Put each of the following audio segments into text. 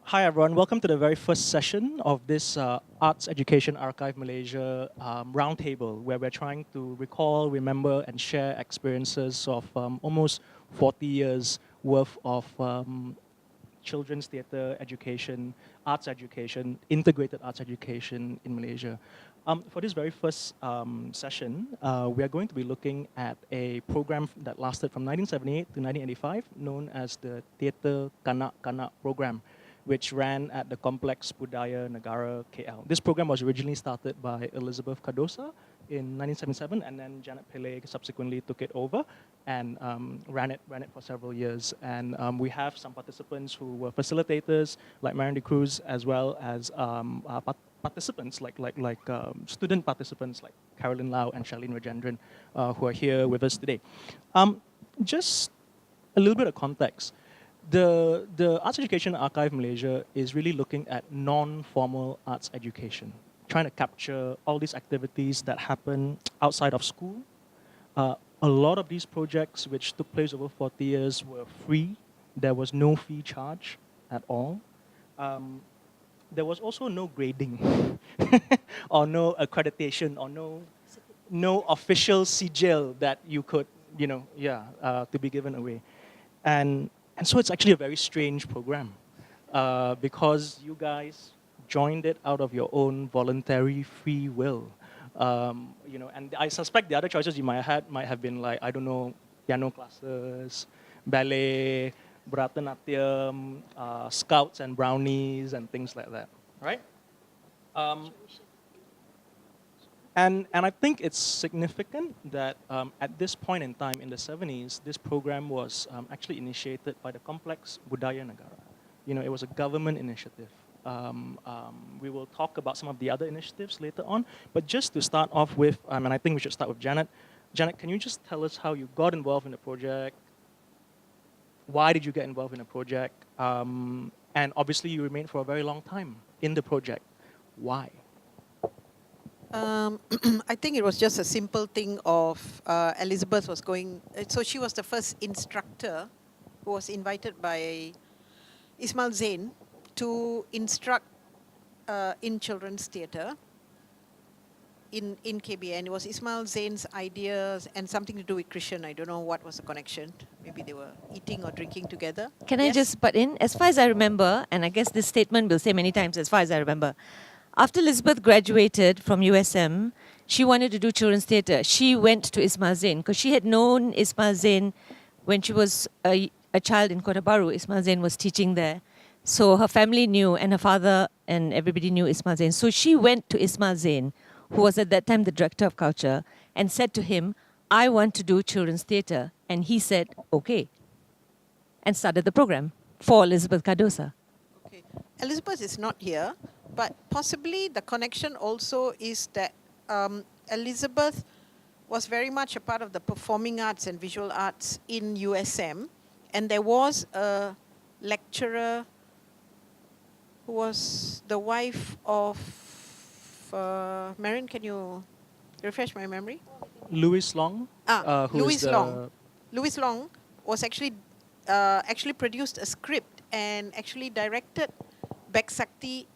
Hi everyone, welcome to the very first session of this Arts Education Archive Malaysia roundtable, where we're trying to recall, remember, and share experiences of almost 40 years worth of children's theatre education, arts education, integrated arts education in Malaysia. For this very first session, we are going to be looking at a program that lasted from 1978 to 1985, known as the Teater Kanak program, which ran at the Complex Budaya Negara KL. This program was originally started by Elizabeth Cardosa in 1977, and then Janet Pillay subsequently took it over and ran it for several years. And we have some participants who were facilitators, like Marion de Cruz, as well as participants, like student participants, like Carolyn Lau and Charlene Rajendran, who are here with us today. Just a little bit of context. The Arts Education Archive Malaysia is really looking at non-formal arts education, trying to capture all these activities that happen outside of school. A lot of these projects, which took place over 40 years, were free. There was no fee charge at all. There was also no grading or no accreditation or no official sigil that you could, to be given away. And so it's actually a very strange program because you guys joined it out of your own voluntary free will. And I suspect the other choices you might have been like, I don't know, piano classes, ballet, Bharatanatyam, scouts and brownies and things like that, right? And I think it's significant that at this point in time, in the 70s, this program was actually initiated by the Complex Budaya Negara. It was a government initiative. We will talk about some of the other initiatives later on, but just to start off with, and I think we should start with Janet. Janet, can you just tell us how you got involved in the project? Why did you get involved in the project? And obviously you remained for a very long time in the project. Why? I think it was just a simple thing of Elizabeth was going, so she was the first instructor who was invited by Ismail Zain to instruct in children's theatre in KBN. It was Ismail Zain's ideas and something to do with Christian. I don't know what was the connection. Maybe they were eating or drinking together. Can I just butt in? As far as I remember, and I guess this statement will say many times, as far as I remember, after Elizabeth graduated from USM, she wanted to do children's theatre. She went to Ismail Zain because she had known Ismail Zain when she was a child in Kota Baru. Ismail Zain was teaching there. So her family knew, and her father and everybody knew Ismail Zain. So she went to Ismail Zain, who was at that time the director of culture, and said to him, I want to do children's theatre. And he said, okay, and started the program for Elizabeth Cardosa. Okay. Elizabeth is not here. But possibly the connection also is that Elizabeth was very much a part of the performing arts and visual arts in USM. And there was a lecturer who was the wife of, Marion, can you refresh my memory? Louis Long. Louis Long. Louis Long was actually produced a script and actually directed Bek Sakti,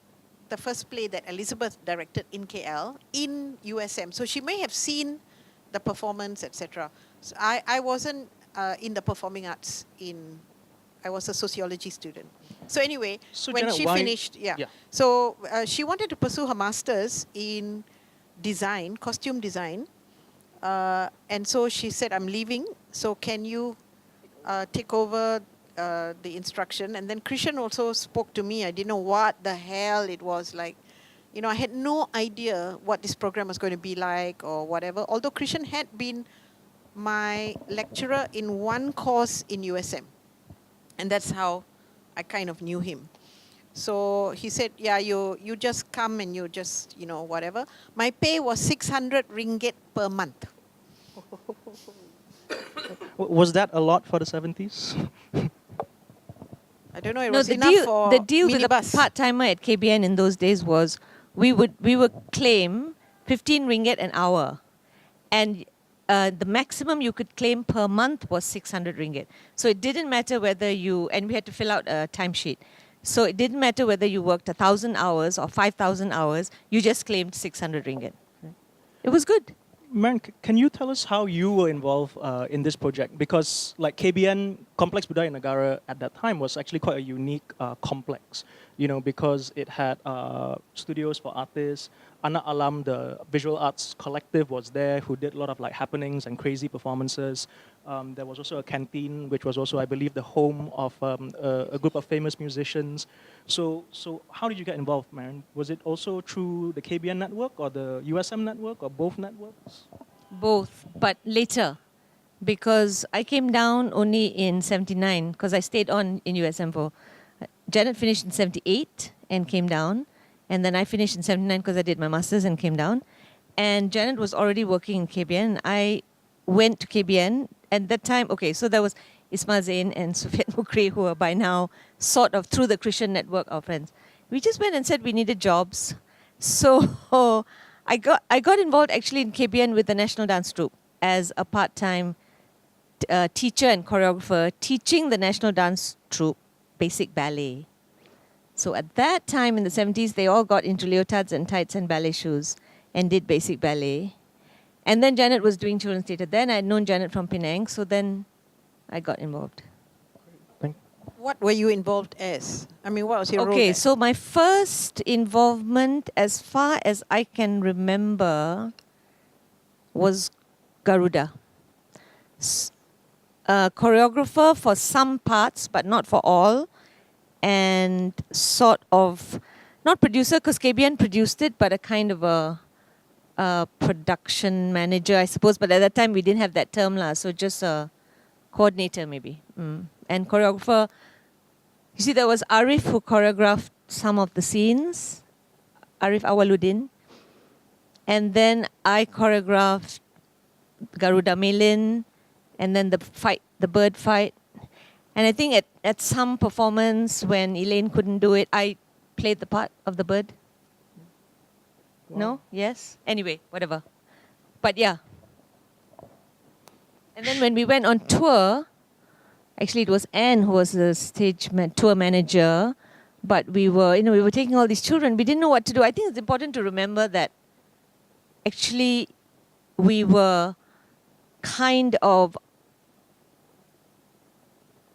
the first play that Elizabeth directed in KL, in USM. So she may have seen the performance, etc. So I wasn't in the performing arts I was a sociology student. So anyway, so when Janet, she finished, so she wanted to pursue her master's in design, costume design. And so she said, I'm leaving, so can you take over the instruction? And then Christian also spoke to me. I didn't know what the hell it was like. I had no idea what this program was going to be like or whatever. Although Christian had been my lecturer in one course in USM. And that's how I kind of knew him. So he said, yeah, you just come and you just, whatever. My pay was 600 ringgit per month. Was that a lot for the 70s? I don't know, it was enough for the deal with minibus. the part-timer at KBN in those days was we would claim 15 ringgit an hour. And the maximum you could claim per month was 600 ringgit. So it didn't matter whether and we had to fill out a timesheet. So it didn't matter whether you worked 1,000 hours or 5,000 hours, you just claimed 600 ringgit. It was good. Marian, can you tell us how you were involved in this project? Because like KBN, Complex Budaya Negara at that time was actually quite a unique complex, because it had studios for artists. Anak Alam, the visual arts collective, was there who did a lot of like happenings and crazy performances. There was also a canteen, which was also, I believe, the home of a group of famous musicians. So how did you get involved, Marian? Was it also through the KBN network or the USM network or both networks? Both, but later, because I came down only in 79, because I stayed on in USM for... Janet finished in 78 and came down, and then I finished in 79 because I did my master's and came down. And Janet was already working in KBN. I went to KBN, and that time, okay, so there was Ismail Zain and Sufiat Mukri, who are by now sort of through the Christian network, our friends. We just went and said we needed jobs. So I got involved actually in KBN with the National Dance Troupe as a part-time teacher and choreographer, teaching the National Dance Troupe basic ballet. So at that time in the 70s, they all got into leotards and tights and ballet shoes and did basic ballet. And then Janet was doing children's theatre. Then I had known Janet from Penang, so then I got involved. What were you involved as? I mean, what was your role Okay, there? so my first involvement, as far as I can remember, was Garuda. Choreographer for some parts, but not for all. And sort of, not producer, because KBN produced it, but a kind of a production manager, I suppose. But at that time, we didn't have that term, so just a coordinator, maybe. And choreographer, you see, there was Arif who choreographed some of the scenes, Arif Awaluddin. And then I choreographed Garuda Melin, and then the bird fight. And I think at some performance when Elaine couldn't do it, I played the part of the bird. Wow. No? Yes? Anyway, whatever. But yeah. And then when we went on tour, actually it was Anne who was the tour manager, but we were taking all these children. We didn't know what to do. I think it's important to remember that actually we were kind of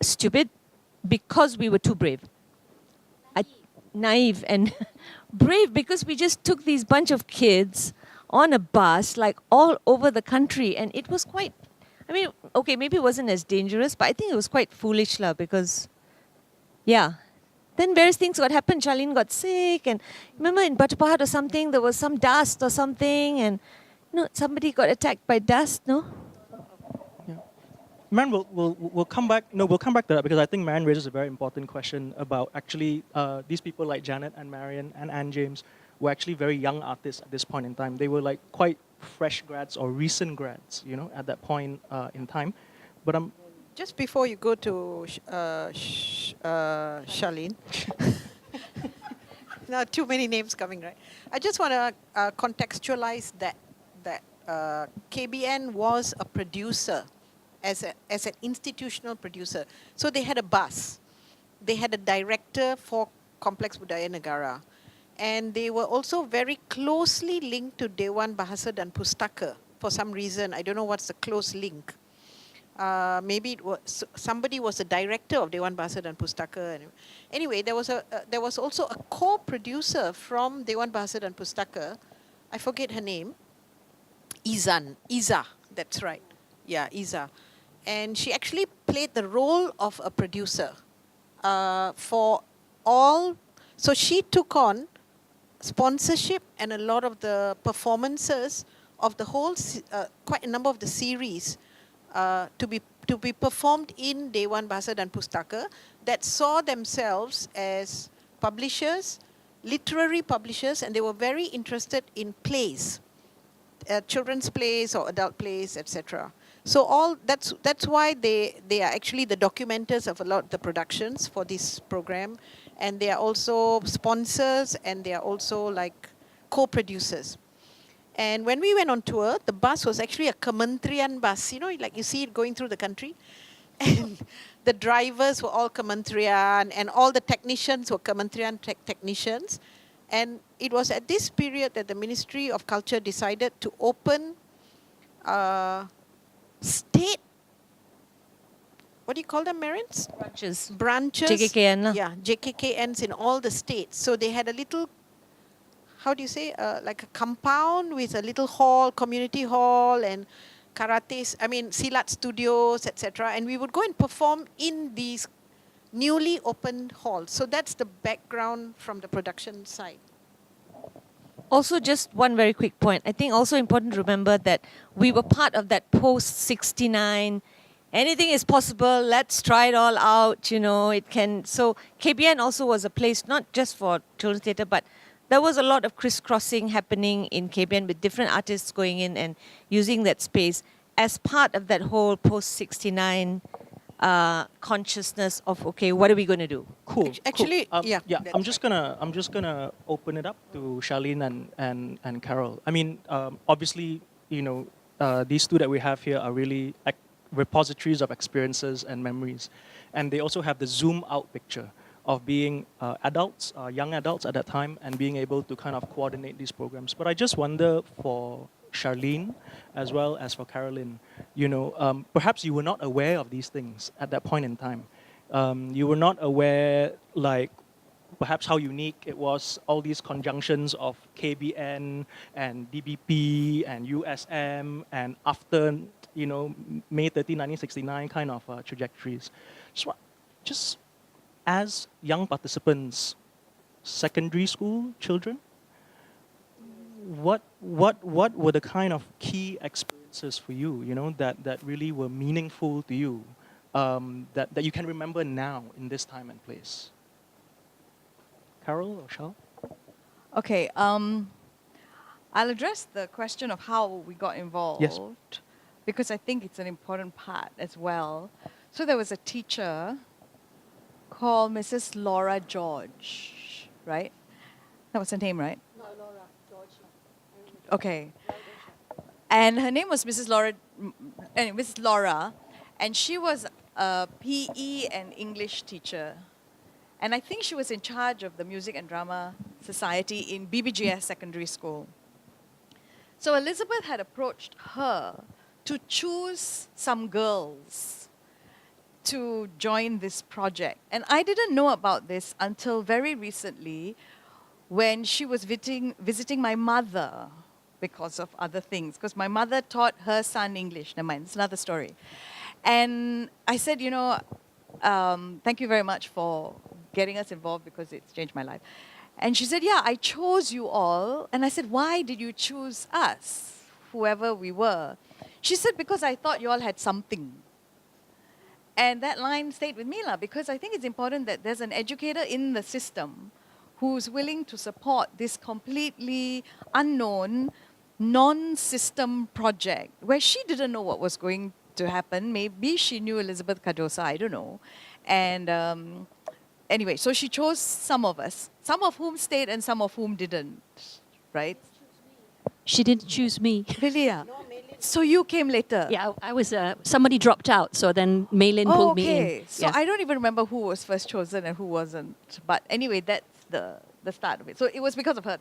stupid because we were too brave. Naive and brave because we just took these bunch of kids on a bus like all over the country, and it was quite, I mean, okay, maybe it wasn't as dangerous, but I think it was quite foolish because, yeah. Then various things got happened. Charlene got sick, and remember in Batu Pahat or something, there was some dust or something, and somebody got attacked by dust, no? Marian, we'll come back. No, we'll come back to that because I think Marian raises a very important question about actually these people like Janet and Marian and Anne James were actually very young artists at this point in time. They were like quite fresh grads or recent grads, at that point in time. But Just before you go to Charlene, now too many names coming, right? I just want to contextualize that KBN was a producer, as an institutional producer. So they had a bus. They had a director for Complex Budaya Negara. And they were also very closely linked to Dewan Bahasa dan Pustaka for some reason. I don't know what's the close link. Maybe it was somebody was a director of Dewan Bahasa dan Pustaka. Anyway, there was also a co-producer from Dewan Bahasa dan Pustaka. I forget her name. Iza, that's right. Yeah, Iza. And she actually played the role of a producer for all. So she took on sponsorship and a lot of the performances of the whole, quite a number of the series to be performed in Dewan Bahasa dan Pustaka that saw themselves as publishers, literary publishers, and they were very interested in plays, children's plays or adult plays, etc. So that's why they are actually the documenters of a lot of the productions for this program, and they are also sponsors, and they are also like co-producers. And when we went on tour, the bus was actually a Kementerian bus, like you see it going through the country. And the drivers were all Kementerian, and all the technicians were Kementerian technicians. And it was at this period that the Ministry of Culture decided to open state, what do you call them, Marins? Branches. JKKN lah. Yeah, JKKNs in all the states. So they had a little, how do you say, like a compound with a little hall, community hall, and karate, silat studios, etc. And we would go and perform in these newly opened halls. So that's the background from the production side. Also, just one very quick point. I think also important to remember that we were part of that post-69, anything is possible, let's try it all out, it can. So KBN also was a place not just for children's theatre, but there was a lot of crisscrossing happening in KBN with different artists going in and using that space as part of that whole post-69 consciousness of, okay, what are we going to do? Cool. Actually, cool. yeah. I'm just gonna open it up to Charlene and Carol. Obviously, these two that we have here are really repositories of experiences and memories, and they also have the zoom out picture of being adults, young adults at that time, and being able to kind of coordinate these programs. But I just wonder for Charlene, as well as for Carolyn, perhaps you were not aware of these things at that point in time. You were not aware, perhaps how unique it was, all these conjunctions of KBN and DBP and USM and after, May 13, 1969 kind of trajectories. Just as young participants, secondary school children, what were the kind of key experiences for you, that really were meaningful to you, that you can remember now in this time and place? Carol or Shal? Okay, I'll address the question of how we got involved. Yes. Because I think it's an important part as well. So there was a teacher called Mrs. Laura George, right? That was her name, right? No, Laura George. Okay. And her name was Mrs. Laura, and she was a PE and English teacher. And I think she was in charge of the Music and Drama Society in BBGS Secondary School. So Elizabeth had approached her to choose some girls to join this project. And I didn't know about this until very recently when she was visiting my mother because of other things. Because my mother taught her son English. Never mind, it's another story. And I said, thank you very much for getting us involved because it's changed my life. And she said, yeah, I chose you all. And I said, why did you choose us, whoever we were? She said, because I thought you all had something. And that line stayed with me, because I think it's important that there's an educator in the system who's willing to support this completely unknown, non-system project where she didn't know what was going to happen. Maybe she knew Elizabeth Cardosa, I don't know. And anyway, so she chose some of us, some of whom stayed and some of whom didn't, right? She didn't choose me. Really? Yeah. So you came later? Yeah, I was, somebody dropped out, so then Maylin pulled me in. So I don't even remember who was first chosen and who wasn't. But anyway, that's the start of it. So it was because of her.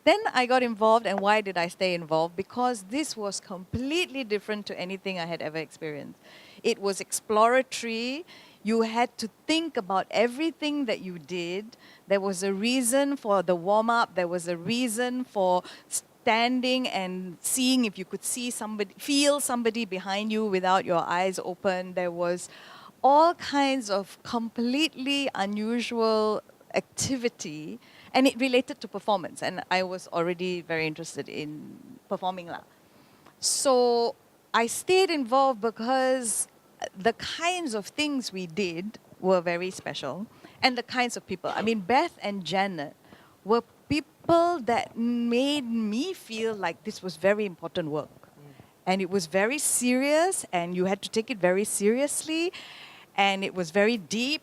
Then I got involved, and why did I stay involved? Because this was completely different to anything I had ever experienced. It was exploratory. You had to think about everything that you did. There was a reason for the warm-up. There was a reason for standing and seeing if you could see somebody, feel somebody behind you without your eyes open. There was all kinds of completely unusual activity, and it related to performance. And I was already very interested in performing. So I stayed involved because the kinds of things we did were very special, and the kinds of people. I mean, Beth and Janet were people that made me feel like this was very important work. And it was very serious, and you had to take it very seriously, and it was very deep,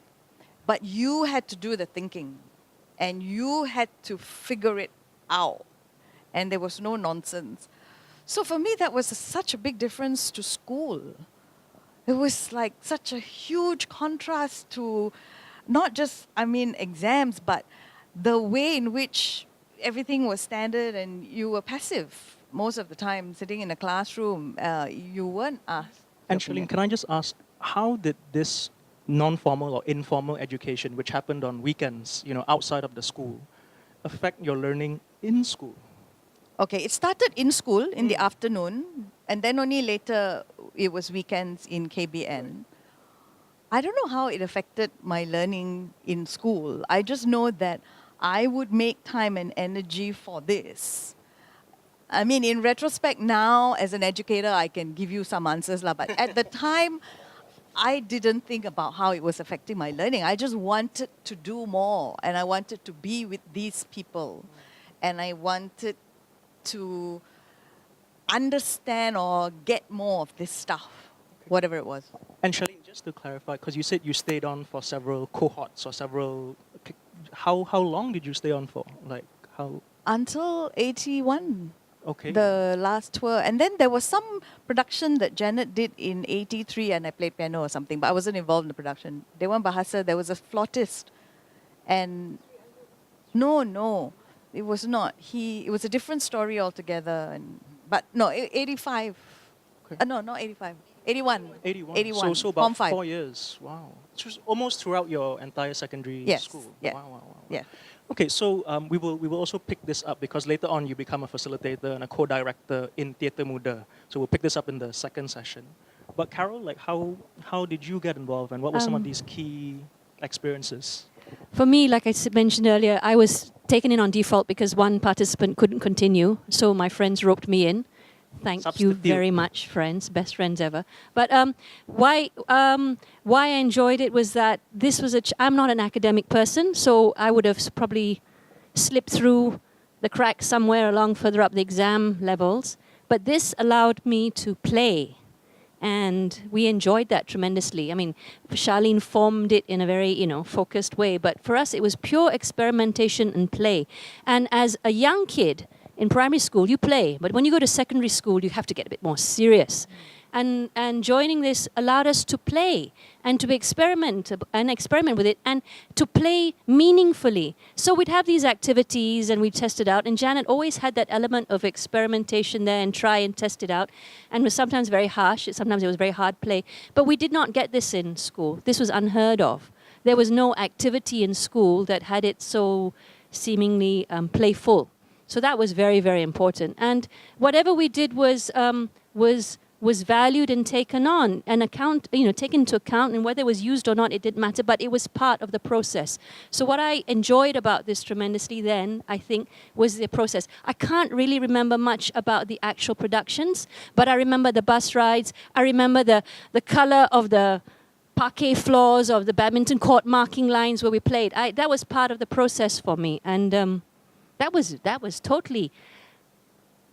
but you had to do the thinking, and you had to figure it out, and there was no nonsense. So for me, that was such a big difference to school. It was like such a huge contrast to not just, exams, but the way in which everything was standard and you were passive most of the time, sitting in a classroom. You weren't asked. And Charlene, can I just ask, how did this non-formal or informal education, which happened on weekends, outside of the school, affect your learning in school? Okay, it started in school in the afternoon, and then only later it was weekends in KBN. I don't know how it affected my learning in school. I just know that I would make time and energy for this. In retrospect now, as an educator, I can give you some answers, but at the time, I didn't think about how it was affecting my learning. I just wanted to do more, and I wanted to be with these people, and I wanted to understand or get more of this stuff, whatever it was. And Charlene, just to clarify, because you said you stayed on for several cohorts or several, how long did you stay on for? Like how? Until 81. Okay. The last tour. And then there was some production that Janet did in 83 and I played piano or something, but I wasn't involved in the production. Dewan Bahasa, there was a flautist. And no, it was not. It was a different story altogether. But no, 85. Okay. No, not 85. 81. 81. So about Form 5. 4 years. Wow. It was almost throughout your entire secondary Yes. school. Yeah. Wow. Yeah. Okay, so we will also pick this up because later on you become a facilitator and a co-director in Teater Muda. So we'll pick this up in the second session. But Carol, like how did you get involved and what were some of these key experiences? For me, like I mentioned earlier, I was taken in on default because one participant couldn't continue. So my friends roped me in. Thank you very much, friends, best friends ever. But why I enjoyed it was that this was I'm not an academic person, so I would have probably slipped through the cracks somewhere along further up the exam levels. But this allowed me to play, and we enjoyed that tremendously. Charlene formed it in a very focused way, but for us it was pure experimentation and play. And as a young kid, in primary school, you play, but when you go to secondary school, you have to get a bit more serious. And joining this allowed us to play and to experiment with it and to play meaningfully. So we'd have these activities and we'd test it out. And Janet always had that element of experimentation there and try and test it out. And was sometimes very harsh. Sometimes it was very hard play. But we did not get this in school. This was unheard of. There was no activity in school that had it so seemingly playful. So that was very, very important. And whatever we did was valued and taken on and taken into account, and whether it was used or not, it didn't matter, but it was part of the process. So what I enjoyed about this tremendously then, I think, was the process. I can't really remember much about the actual productions, but I remember the bus rides. I remember the color of the parquet floors of the badminton court marking lines where we played. That was part of the process for me. And that was totally,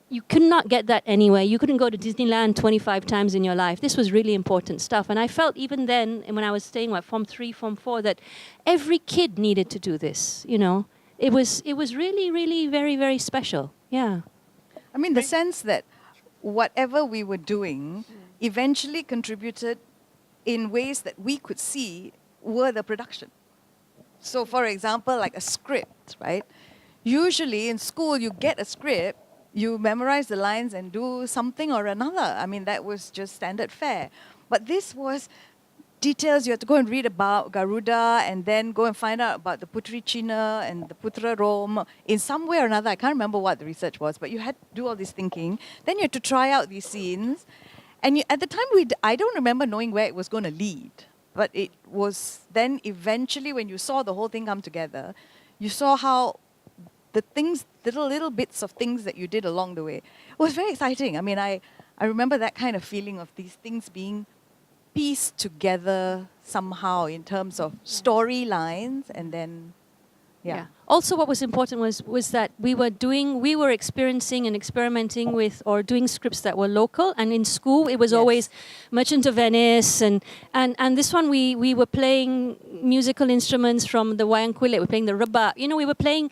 you could not get that anywhere. You couldn't go to Disneyland 25 times in your life. This was really important stuff. And I felt even then, when I was staying Form 3, Form 4, that every kid needed to do this, It was really, really very, very special. Yeah. The sense that whatever we were doing eventually contributed in ways that we could see were the production. So for example, like a script, right? Usually in school, you get a script, you memorize the lines and do something or another. That was just standard fare. But this was details you had to go and read about Garuda and then go and find out about the Putri Cina and the Putra Rom in some way or another. I can't remember what the research was, but you had to do all this thinking. Then you had to try out these scenes. And at the time, I don't remember knowing where it was going to lead. But it was then eventually when you saw the whole thing come together, you saw how the things, little bits of things that you did along the way. It was very exciting. I remember that kind of feeling of these things being pieced together somehow in terms of storylines and then, yeah. Also, what was important was that we were experiencing and experimenting with or doing scripts that were local. And in school, it was always Merchant of Venice. And this one, we were playing musical instruments from the Wayang Kulit. We were playing the rebab. We were playing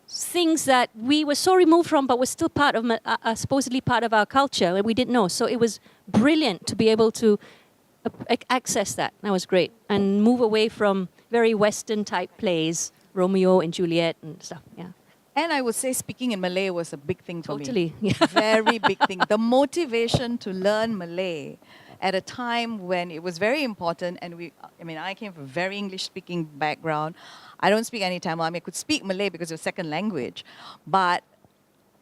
things that we were so removed from, but were still part of, supposedly part of our culture, and we didn't know. So it was brilliant to be able to access that. That was great. And move away from very Western type plays, Romeo and Juliet and stuff. Yeah. And I would say speaking in Malay was a big thing for me. Totally. Yeah. Very big thing. The motivation to learn Malay at a time when it was very important, and I came from a very English-speaking background. I don't speak any Tamil. I could speak Malay because it was second language, but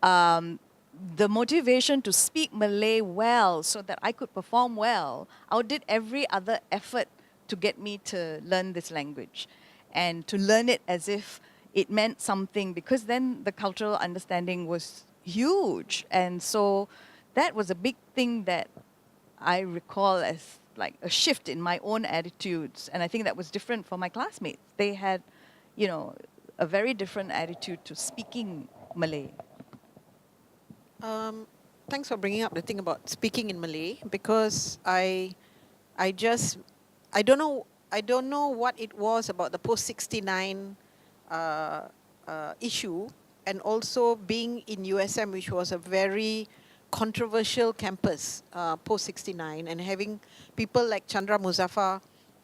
the motivation to speak Malay well so that I could perform well outdid every other effort to get me to learn this language and to learn it as if it meant something, because then the cultural understanding was huge. And so that was a big thing that I recall as like a shift in my own attitudes. And I think that was different for my classmates. They had, a very different attitude to speaking Malay. Thanks for bringing up the thing about speaking in Malay, because I don't know what it was about the post-69 issue, and also being in USM, which was a very controversial campus post-69, and having people like Chandra Muzaffar,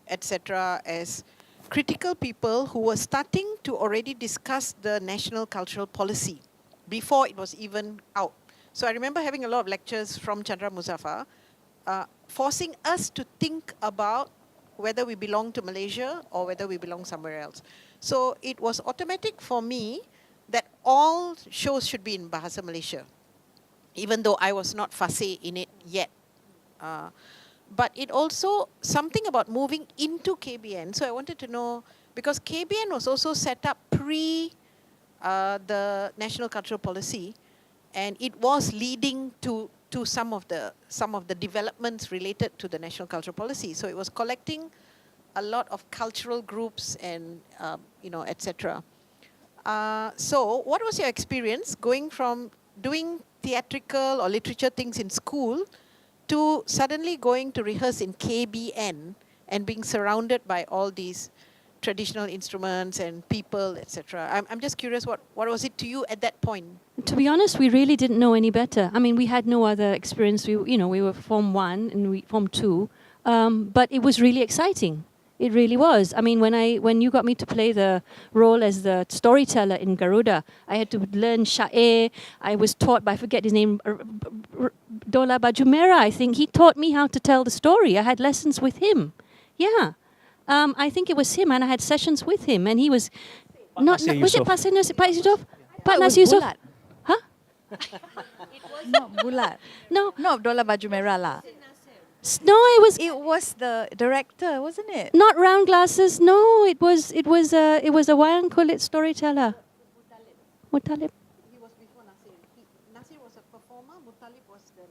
etc., as critical people who were starting to already discuss the national cultural policy before it was even out. So I remember having a lot of lectures from Chandra Muzaffar, forcing us to think about whether we belong to Malaysia or whether we belong somewhere else. So it was automatic for me that all shows should be in Bahasa Malaysia, even though I was not fussy in it yet. But it also, something about moving into KBN, so I wanted to know, because KBN was also set up pre the National Cultural Policy, and it was leading to some of the developments related to the National Cultural Policy. So it was collecting a lot of cultural groups and etc. So what was your experience going from doing theatrical or literature things in school to suddenly going to rehearse in KBN and being surrounded by all these traditional instruments and people, etc.? I'm just curious, what was it to you at that point? To be honest, we really didn't know any better. I mean, we had no other experience. We were Form 1 and Form 2, but it was really exciting. It really was. I mean, when you got me to play the role as the storyteller in Garuda, I had to learn Syair. I was taught by, I forget his name, Dola Baju Merah, I think. He taught me how to tell the story. I had lessons with him. Yeah. I think it was him, and I had sessions with him, and he was... was it Pak Yusuf? Pak Nasir Yusuf? Huh? Not Bulat. No. No, Dola Baju Merah lah. No, It was the director, wasn't it? not round glasses. No, it was a wayang kulit storyteller. Mutalib. He was before Nasir. Nasir was a performer, Mutalib was the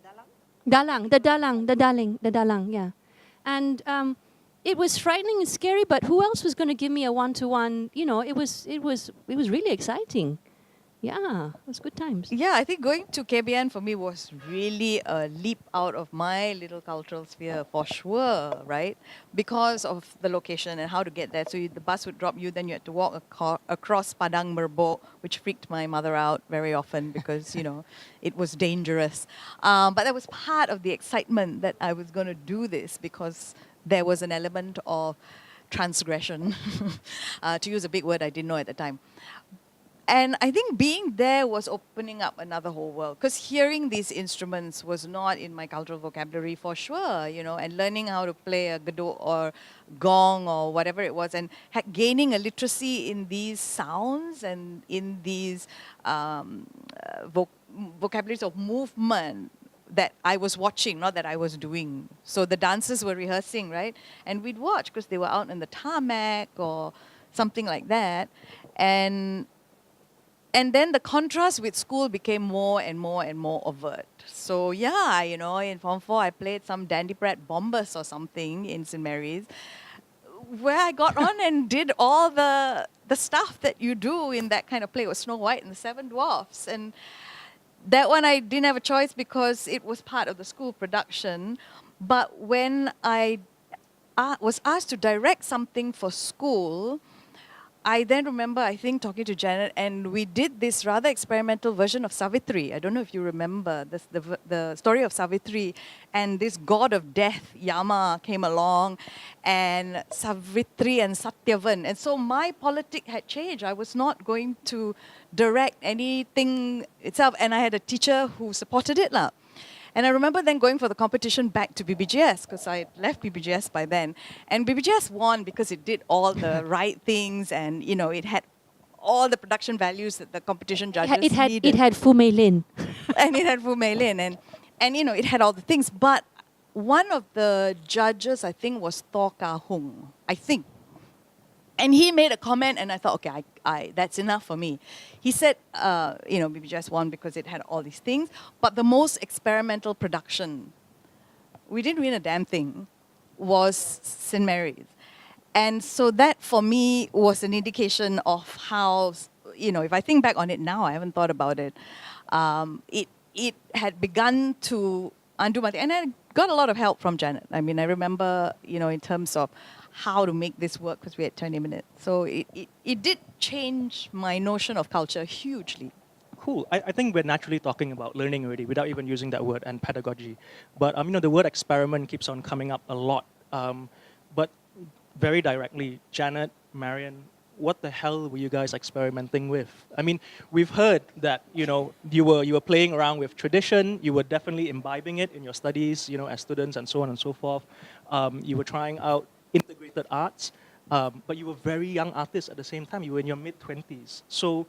dalang. The dalang, yeah. And it was frightening and scary, but who else was going to give me a one-to-one? It was really exciting. Yeah, it was good times. Yeah, I think going to KBN for me was really a leap out of my little cultural sphere for sure, right? Because of the location and how to get there. So the bus would drop you, then you had to walk across Padang Merbok, which freaked my mother out very often because, it was dangerous. But that was part of the excitement that I was going to do this, because there was an element of transgression, to use a big word I didn't know at the time. And I think being there was opening up another whole world, because hearing these instruments was not in my cultural vocabulary for sure, and learning how to play a gadok or gong or whatever it was, and gaining a literacy in these sounds and in these vocabularies of movement that I was watching, not that I was doing. So the dancers were rehearsing, right? And we'd watch because they were out in the tarmac or something like that. And then the contrast with school became more and more and more overt. So yeah, in Form 4, I played some Dandy Brat Bombers or something in St. Mary's, where I got on and did all the stuff that you do in that kind of play. It was Snow White and the Seven Dwarfs. And that one I didn't have a choice because it was part of the school production. But when I was asked to direct something for school, I then remember, I think, talking to Janet, and we did this rather experimental version of Savitri. I don't know if you remember this, the story of Savitri, and this god of death, Yama, came along, and Savitri and Satyavan. And so my politic had changed. I was not going to direct anything itself, and I had a teacher who supported it. And I remember then going for the competition back to BBGS, because I left BBGS by then. And BBGS won because it did all the right things, and it had all the production values that the competition judges needed. It had Fu Mei Lin. And it had Fu Mei Lin, and it had all the things. But one of the judges, I think, was Thaw Kah Hung, I think. And he made a comment, and I thought, okay, that's enough for me. He said, BBGS won because it had all these things, but the most experimental production, we didn't win a damn thing, was St. Mary's. And so that, for me, was an indication of how, if I think back on it now, I haven't thought about it, it had begun to undo my thing. And I got a lot of help from Janet. I mean, I remember, in terms of how to make this work, because we had 20 minutes. So it did change my notion of culture hugely. Cool. I think we're naturally talking about learning already without even using that word, and pedagogy. But the word experiment keeps on coming up a lot. But very directly, Janet, Marion, what the hell were you guys experimenting with? I mean, we've heard that you were playing around with tradition. You were definitely imbibing it in your studies, as students and so on and so forth. You were trying out integrated arts, but you were very young artists at the same time. You were in your mid-20s. So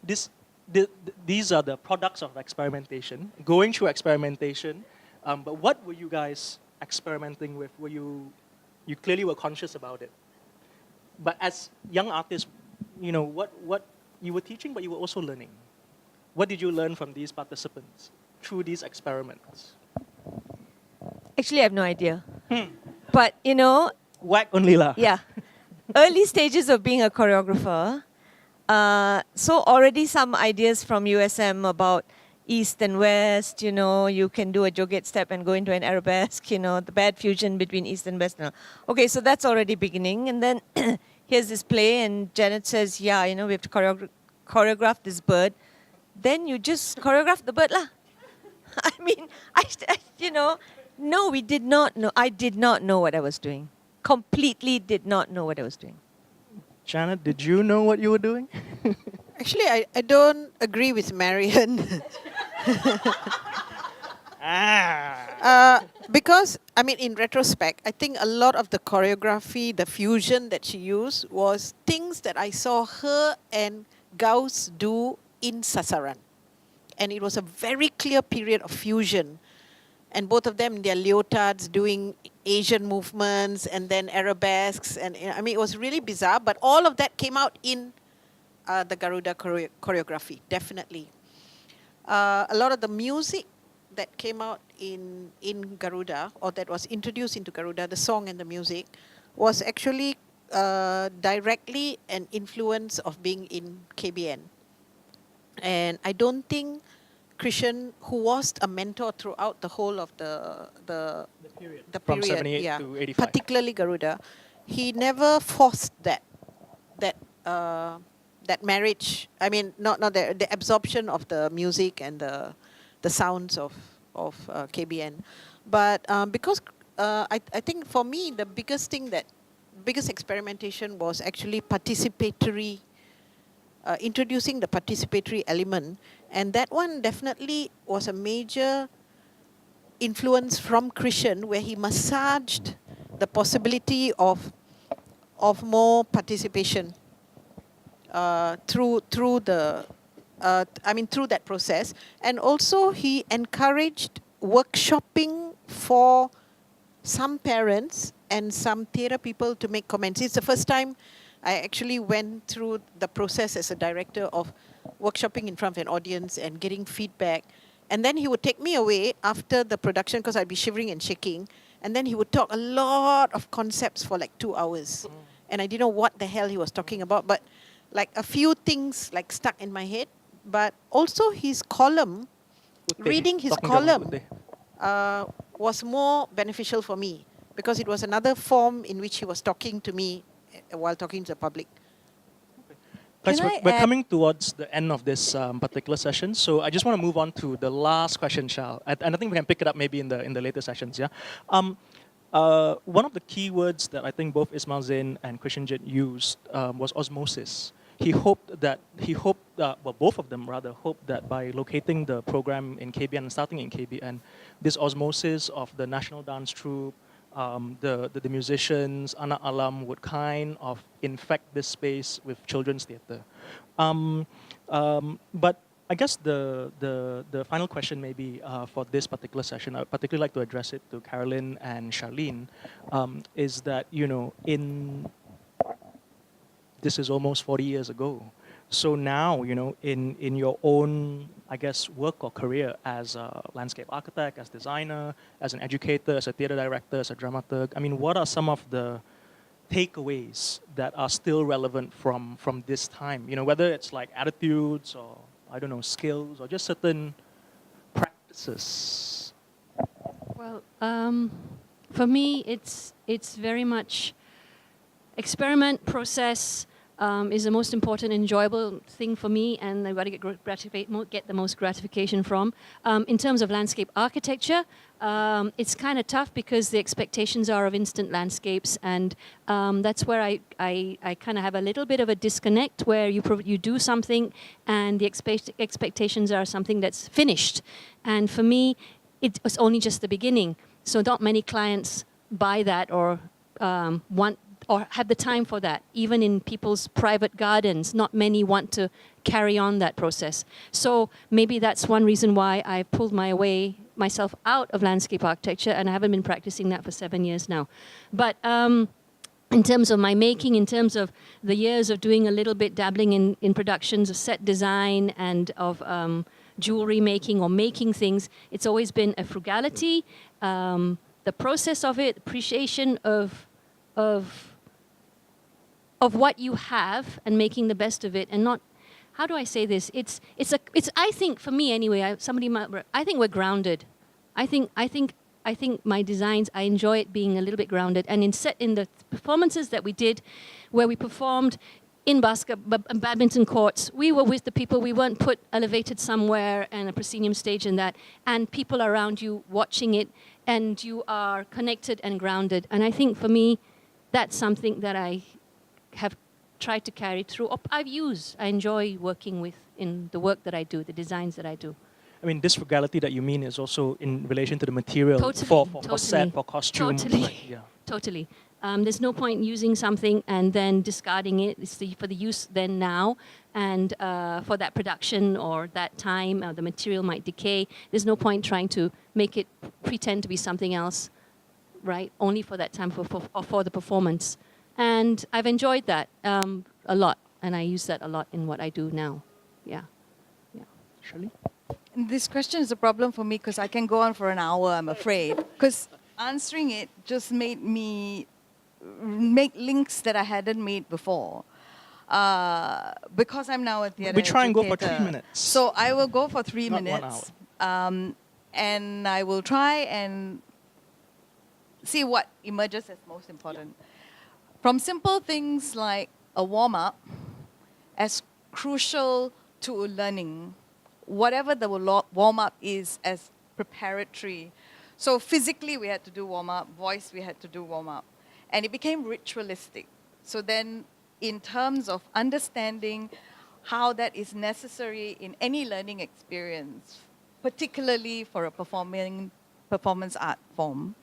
these are the products of experimentation, going through experimentation. But what were you guys experimenting with? You clearly were conscious about it. But as young artists, what you were teaching, but you were also learning. What did you learn from these participants through these experiments? Actually, I have no idea. But, Whack only lah. yeah. Early stages of being a choreographer. So already some ideas from USM about East and West, you can do a joget step and go into an arabesque, the bad fusion between East and West. Okay, so that's already beginning. And then here's this play, and Janet says, we have to choreograph this bird. Then you just choreograph the bird lah. I mean, no, we did not know. I did not know what I was doing. Completely did not know what I was doing. Janet, did you know what you were doing? Actually, I don't agree with Marion. Because, in retrospect, I think a lot of the choreography, the fusion that she used was things that I saw her and Gauss do in Sasaran. And it was a very clear period of fusion. And both of them in their leotards doing Asian movements and then arabesques. And it was really bizarre. But all of that came out in the Garuda choreography, definitely. A lot of the music that came out in Garuda, or that was introduced into Garuda, the song and the music, was actually directly an influence of being in KBN. And I don't think Krishan, who was a mentor throughout the whole of the period, From 78 to 85. particularly Garuda, he never forced that marriage. Not the absorption of the music and the sounds of KBN, but because I think for me the biggest experimentation was actually participatory. Introducing the participatory element, and that one definitely was a major influence from Krishan, where he massaged the possibility of more participation through that process, and also he encouraged workshopping for some parents and some theatre people to make comments. It's the first time I actually went through the process as a director of workshopping in front of an audience and getting feedback. And then he would take me away after the production because I'd be shivering and shaking. And then he would talk a lot of concepts for like 2 hours. And I didn't know what the hell he was talking about. But like a few things like stuck in my head. But also his column, reading his column was more beneficial for me. Because it was another form in which he was talking to me while talking to the public. Guys, Can we're, I we're add- coming towards the end of this particular session, so I just want to move on to the last question, Shal. And I think we can pick it up maybe in the later sessions. Yeah. One of the key words that I think both Ismail Zain and Christian Jit used was osmosis. Well, both of them rather hoped that by locating the program in KBN and starting in KBN, this osmosis of the national dance troupe, the musicians, anak alam would kind of infect this space with children's theatre. But I guess the final question maybe for this particular session, I would particularly like to address it to Carolyn and Charlene, is that, this is almost 40 years ago. So now, in your own, I guess, work or career as a landscape architect, as designer, as an educator, as a theater director, as a dramaturg, I mean, what are some of the takeaways that are still relevant from this time? Whether it's like attitudes or, I don't know, skills or just certain practices. Well, for me, it's very much experiment, process is the most important, enjoyable thing for me, and I've got to get the most gratification from. In terms of landscape architecture, it's kind of tough because the expectations are of instant landscapes, and that's where I kind of have a little bit of a disconnect where you do something and the expectations are something that's finished. And for me, it was only just the beginning. So not many clients buy that or want or have the time for that. Even in people's private gardens, not many want to carry on that process. So maybe that's one reason why I pulled myself out of landscape architecture, and I haven't been practicing that for 7 years now. But in terms of my making, in terms of the years of doing a little bit dabbling in productions of set design and of jewelry making or making things, it's always been a frugality, the process of it, appreciation of what you have and making the best of it, and not, how do I say this? It's I think for me anyway. I think we're grounded. I think my designs, I enjoy it being a little bit grounded. And in the performances that we did, where we performed in badminton courts, we were with the people. We weren't put elevated somewhere and a proscenium stage and that, and people around you watching it, and you are connected and grounded. And I think for me, that's something that I have tried to carry through. I enjoy working with in the work that I do, the designs that I do. I mean, this frugality that you mean is also in relation to the material Totally, for set, for costume. Totally, like, yeah. totally. There's no point using something and then discarding it. It's for the use then now, and for that production or that time, the material might decay. There's no point trying to make it pretend to be something else, right? Only for that time, for the performance. And I've enjoyed that a lot, and I use that a lot in what I do now. Yeah. Shirley? This question is a problem for me because I can go on for an hour, I'm afraid. Because answering it just made me make links that I hadn't made before. Because I'm now a theatre We try and go for educator. 3 minutes. So I will go for 3 Not 1 minutes. And I will try and see what emerges as most important. From simple things like a warm-up, as crucial to learning, whatever the warm-up is as preparatory. So physically we had to do warm-up, voice we had to do warm-up. And it became ritualistic. So then in terms of understanding how that is necessary in any learning experience, particularly for a performance art form,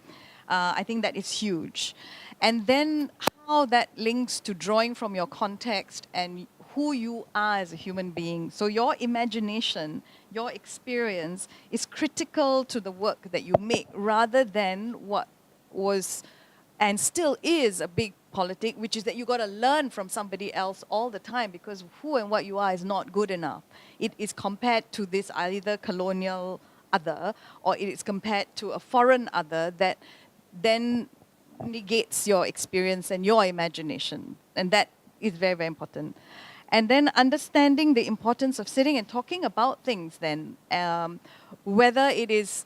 I think that is huge. And then how that links to drawing from your context and who you are as a human being. So your imagination, your experience is critical to the work that you make rather than what was and still is a big politic, which is that you got to learn from somebody else all the time because who and what you are is not good enough. It is compared to this either colonial other or it is compared to a foreign other that then negates your experience and your imagination. And that is very, very important. And then understanding the importance of sitting and talking about things then, whether it is,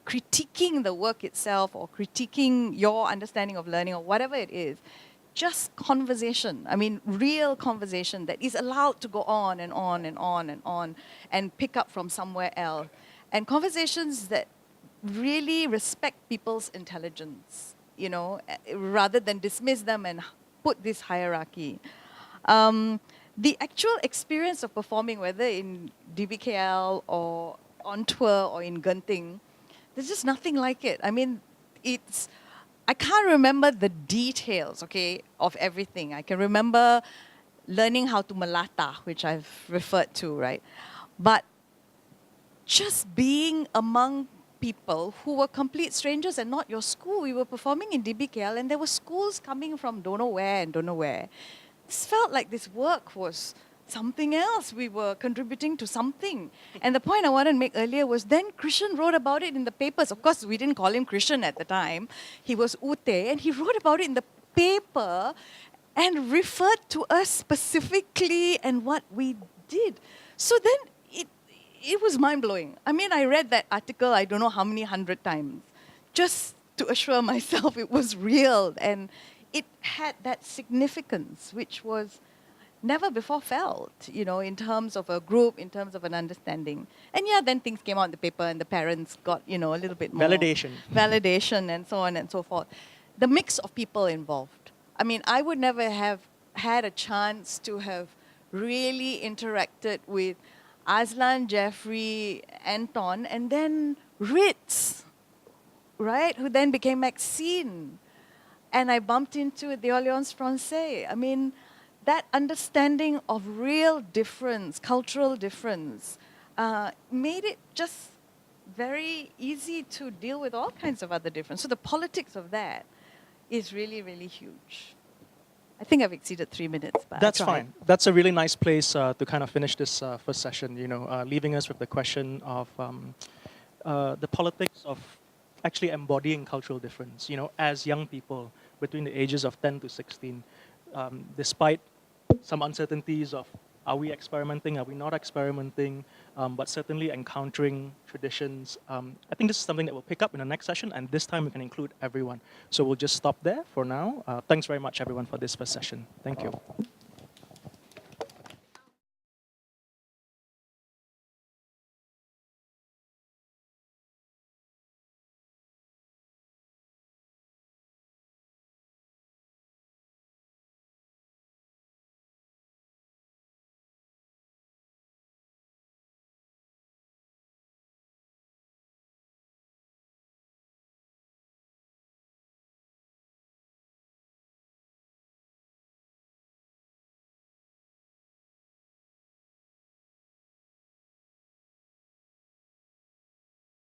critiquing the work itself or critiquing your understanding of learning or whatever it is, just conversation. I mean, real conversation that is allowed to go on and on and on and on and pick up from somewhere else. And conversations that really respect people's intelligence, you know, rather than dismiss them and put this hierarchy. The actual experience of performing, whether in DBKL or on tour or in Genting, there's just nothing like it. I mean, I can't remember the details, okay, of everything. I can remember learning how to melata, which I've referred to, right? But just being among people who were complete strangers and not your school. We were performing in DBKL and there were schools coming from don't know where and don't know where. This felt like this work was something else. We were contributing to something. And the point I wanted to make earlier was then Krishan wrote about it in the papers. Of course, we didn't call him Krishan at the time. He was Ute, and he wrote about it in the paper and referred to us specifically and what we did. So then it was mind-blowing. I mean, I read that article I don't know how many 100 times just to assure myself it was real and it had that significance which was never before felt, you know, in terms of a group, in terms of an understanding. And yeah, then things came out in the paper and the parents got, you know, a little bit more validation and so on and so forth. The mix of people involved. I mean, I would never have had a chance to have really interacted with Aslan, Jeffrey, Anton, and then Ritz, right, who then became Maxine. And I bumped into the Alliance Française. I mean, that understanding of real difference, cultural difference, made it just very easy to deal with all kinds of other difference. So the politics of that is really, really huge. I think I've exceeded 3 minutes. But That's fine. That's a really nice place to kind of finish this first session, you know, leaving us with the question of the politics of actually embodying cultural difference, you know, as young people between the ages of 10 to 16, despite some uncertainties of are we experimenting, are we not experimenting, but certainly encountering traditions. I think this is something that we'll pick up in the next session, and this time we can include everyone. So we'll just stop there for now. Thanks very much, everyone, for this first session. Thank you.